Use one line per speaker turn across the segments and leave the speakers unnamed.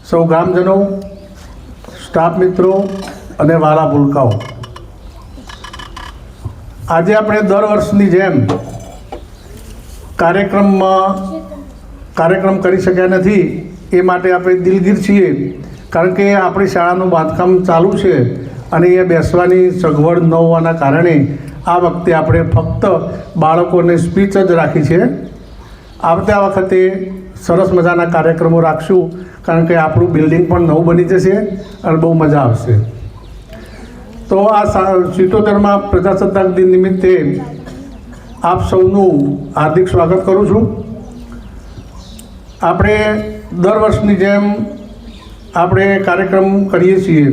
સૌ ગ્રામજનો, સ્ટાફ મિત્રો અને વાલા ભૂલકાઓ, આજે આપણે દર વર્ષની જેમ કાર્યક્રમ કરી શક્યા નથી. એ માટે આપણે દિલગીર છીએ, કારણ કે આપણી શાળાનું બાંધકામ ચાલુ છે અને એ બેસવાની સગવડ ન હોવાના કારણે આ વખતે આપણે ફક્ત બાળકોને સ્પીચ જ રાખી છે. આવતા વખતે સરસ મજાના કાર્યક્રમો રાખશું, કારણ કે આપણું બિલ્ડિંગ પણ નવું બની જશે અને બહુ મજા આવશે. તો આ 77માં પ્રજાસત્તાક દિન નિમિત્તે આપ સૌનું હાર્દિક સ્વાગત કરું છું. આપણે દર વર્ષની જેમ આપણે કાર્યક્રમ કરીએ છીએ.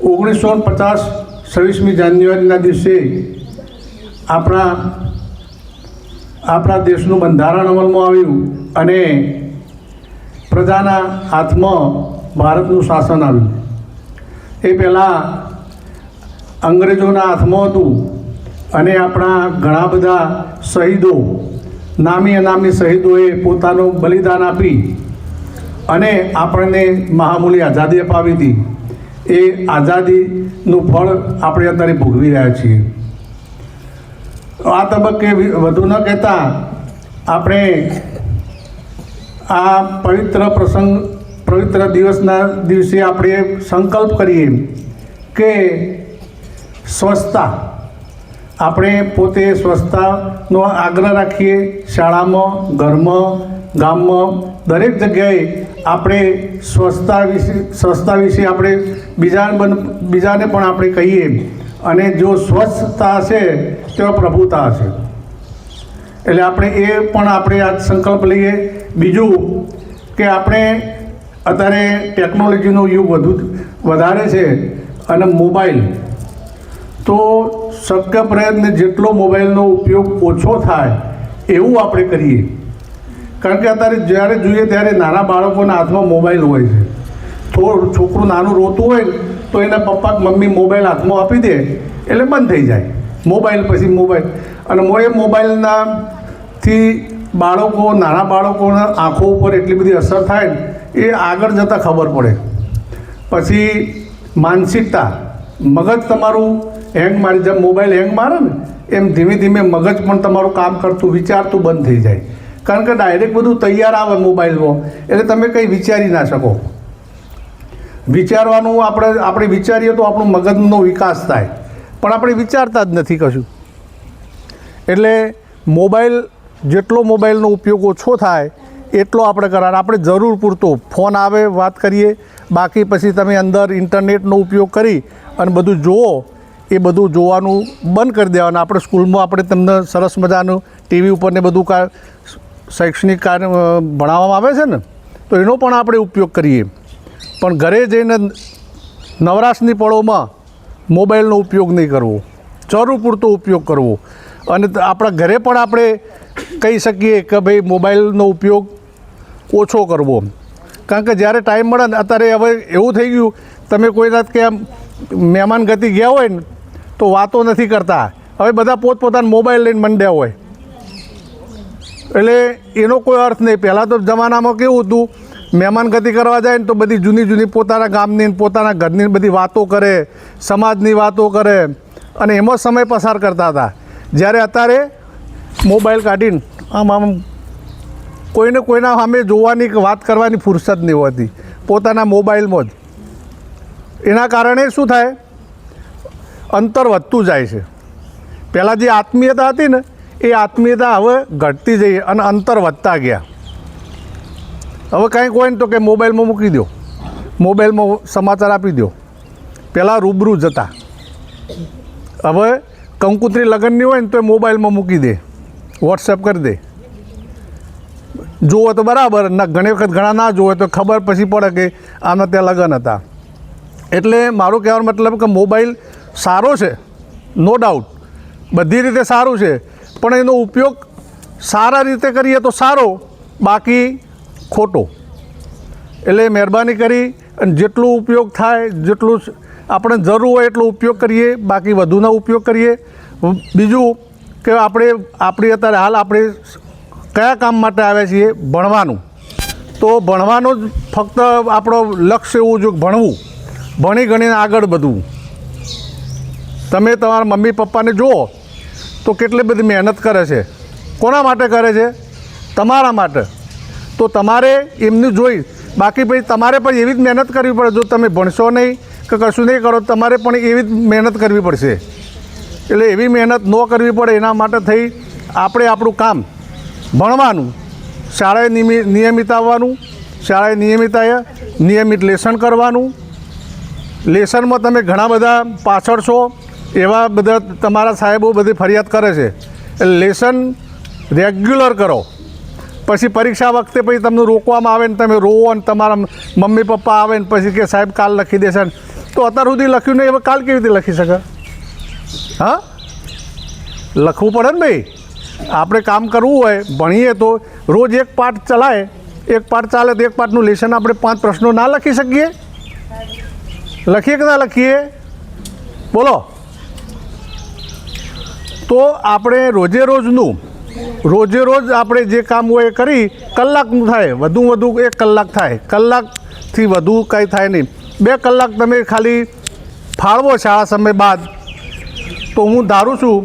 1950 26મી જાન્યુઆરીના દિવસે આપણા દેશનું બંધારણ અમલમાં આવ્યું અને પ્રજાના હાથમાં ભારતનું શાસન આવ્યું. એ પહેલાં અંગ્રેજોના હાથમાં હતું અને આપણા ઘણા બધા શહીદો, નામી અનામી શહીદોએ પોતાનું બલિદાન આપી અને આપણને મહામૂલી આઝાદી અપાવી હતી. એ આઝાદીનું ફળ આપણે અત્યારે ભોગવી રહ્યા છીએ. આ તબક્કે વધુ ન કહેતા આપણે આ પવિત્ર દિવસના દિવસે આપણે સંકલ્પ કરીએ કે સ્વચ્છતા, આપણે પોતે સ્વચ્છતાનો આગ્રહ રાખીએ. શાળામાં, ઘરમાં, ગામમાં, દરેક જગ્યાએ આપણે સ્વચ્છતા વિશે આપણે બીજાને પણ આપણે કહીએ. અને જો સ્વચ્છતા હશે તો પ્રભુતા હશે. એટલે આપણે એ પણ આપણે આ સંકલ્પ લઈએ. બીજું કે આપણે અત્યારે ટેકનોલોજીનો યુગ વધારે છે અને મોબાઈલ, તો શક્ય પ્રયત્ન જેટલો મોબાઈલનો ઉપયોગ ઓછો થાય એવું આપણે કરીએ. કારણ કે અત્યારે જ્યારે જોઈએ ત્યારે નાના બાળકોના હાથમાં મોબાઈલ હોય છે. થોડું છોકરું નાનું રોતું હોય તો એના પપ્પા મમ્મી મોબાઈલ હાથમાં આપી દે એટલે બંધ થઈ જાય મોબાઈલ. પછી મોબાઈલ અને એ મોબાઈલનાથી નાના બાળકોના આંખો ઉપર એટલી બધી અસર થાય એ આગળ જતાં ખબર પડે. પછી માનસિકતા, મગજ તમારું હેંગ મારી, જેમ મોબાઈલ હેંગ મારે ને એમ ધીમે ધીમે મગજ પણ તમારું કામ કરતું, વિચારતું બંધ થઈ જાય. કારણ કે ડાયરેક્ટ બધું તૈયાર આવે મોબાઈલમાં, એટલે તમે કંઈ વિચારી ના શકો. વિચારવાનું આપણે વિચારીએ તો આપણું મગજનો વિકાસ થાય, પણ આપણે વિચારતા જ નથી કશું. એટલે જેટલો મોબાઈલનો ઉપયોગ ઓછો થાય એટલો આપણે કરાર. આપણે જરૂર પૂરતો ફોન આવે વાત કરીએ, બાકી પછી તમે અંદર ઇન્ટરનેટનો ઉપયોગ કરી અને બધું જુઓ, એ બધું જોવાનું બંધ કરી દેવાનું. આપણે સ્કૂલમાં આપણે તમને સરસ મજાનું ટીવી ઉપર ને બધું શૈક્ષણિક કાર્ય ભણાવવામાં આવે છે ને, તો એનો પણ આપણે ઉપયોગ કરીએ. પણ ઘરે જઈને નવરાશની પળોમાં મોબાઈલનો ઉપયોગ નહીં કરવો, જરૂર પૂરતો ઉપયોગ કરવો. અને આપણા ઘરે પણ આપણે કહી શકીએ કે ભાઈ મોબાઈલનો ઉપયોગ ઓછો કરવો. કારણ કે જ્યારે ટાઈમ મળે ને, અત્યારે હવે એવું થઈ ગયું, તમે કોઈ રાત કે મહેમાન ગતિ ગયા હોય ને તો વાતો નથી કરતા. હવે બધા પોતપોતાના મોબાઈલ લઈને મંડ્યા હોય, એટલે એનો કોઈ અર્થ નહીં. પહેલાં તો જમાનામાં કેવું હતું, મહેમાન ગતિ કરવા જાય ને તો બધી જૂની પોતાના ગામની, પોતાના ઘરની બધી વાતો કરે, સમાજની વાતો કરે અને એમાં સમય પસાર કરતા હતા. જ્યારે અત્યારે મોબાઈલ કાઢીને આમ કોઈના સામે જોવાની, વાત કરવાની ફુરસદ નહીં હોતી, પોતાના મોબાઈલમાં જ. એના કારણે શું થાય, અંતર વધતું જાય છે. પહેલાં જે આત્મીયતા હતી ને એ આત્મીયતા હવે ઘટતી જઈ અને અંતર વધતા ગયા. હવે કાંઈક હોય ને તો કે મોબાઈલમાં મૂકી દો, મોબાઈલમાં સમાચાર આપી દો. પહેલાં રૂબરૂ જતા, હવે કંકોત્રી લગ્નની હોય ને તો એ મોબાઈલમાં મૂકી દે, વોટ્સએપ કરી દે. જુઓ તો બરાબર, ઘણી વખત ઘણા ના જુએ તો ખબર પછી પડે કે આના ત્યાં લગ્ન હતા. એટલે મારું કહેવાનો મતલબ કે મોબાઈલ સારો છે, નો ડાઉટ, બધી રીતે સારું છે, પણ એનો ઉપયોગ સારા રીતે કરીએ તો સારો, બાકી ખોટો. એટલે મહેરબાની કરી અને જેટલું ઉપયોગ થાય, જેટલું આપણે જરૂર હોય એટલો ઉપયોગ કરીએ, બાકી વધુનો ઉપયોગ કરીએ. બીજું કે આપણી અત્યારે હાલ આપણે કયા કામ માટે આવ્યા છીએ, ભણવાનું. તો ભણવાનો જ ફક્ત આપણો લક્ષ્ય એવું જો ભણવું, ભણી ગણીને આગળ વધવું. તમે તમારા મમ્મી પપ્પાને જુઓ તો કેટલી બધી મહેનત કરે છે. કોના માટે કરે છે? તમારા માટે. તો તમારે એમનું જોઈ, બાકી ભાઈ તમારે પણ એવી જ મહેનત કરવી પડે. જો તમે ભણશો નહીં કે કશું નહીં કરો, તમારે પણ એવી જ મહેનત કરવી પડશે. એટલે એવી મહેનત ન કરવી પડે એના માટે થઈ આપણે આપણું કામ ભણવાનું, શાળાએ નિયમિત આવવાનું, શાળાએ નિયમિત લેસન કરવાનું. લેસનમાં તમે ઘણા બધા પાછળ છો, એવા બધા તમારા સાહેબો બધી ફરિયાદ કરે છે. એટલે લેસન રેગ્યુલર કરો. પછી પરીક્ષા વખતે પછી તમને રોકવામાં આવે ને તમે રોવો અને તમારા મમ્મી પપ્પા આવે ને પછી કે સાહેબ કાલ લખી દેશે, તો અત્યાર સુધી લખ્યું નહીં, હવે કાલ કેવી રીતે લખી શકે? હા, લખવું પડે ને ભાઈ. આપણે કામ કરવું હોય, ભણીએ તો રોજ એક પાઠ ચલાય, એક પાઠ ચાલે તો એક પાઠનું લેસન આપણે 5 પ્રશ્નો ના લખી શકીએ? લખીએ કે ના લખીએ? બોલો. તો આપણે રોજે રોજ આપણે જે કામ હોય એ કરી, કલાકનું થાય, વધુ 1 કલાક થાય, કલાકથી વધુ કંઈ થાય નહીં. 2 કલાક તમે ખાલી ફાળવો શાળા સમય બાદ, તો હું ધારું છું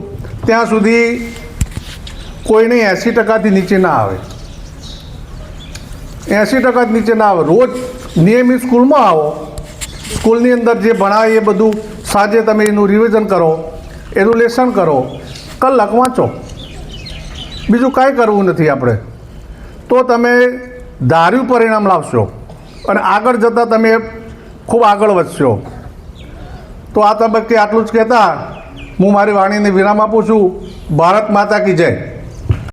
ત્યાં સુધી કોઈને 80%થી નીચે ના આવે. 80% નીચે ના આવે. રોજ નિયમિત સ્કૂલમાં આવો, સ્કૂલની અંદર જે ભણાય એ બધું સાંજે તમે એનું રિવિઝન કરો, એનું લેસન કરો, કલાક વાંચો. બીજું કાંઈ કરવું નથી આપણે. તો તમે ધાર્યું પરિણામ લાવશો અને આગળ જતાં તમે ખૂબ આગળ વધશો. તો આ તબક્કે આટલું જ કહેતા હું મારી વાણીને વિરામ આપું છું. ભારત માતા કી જય.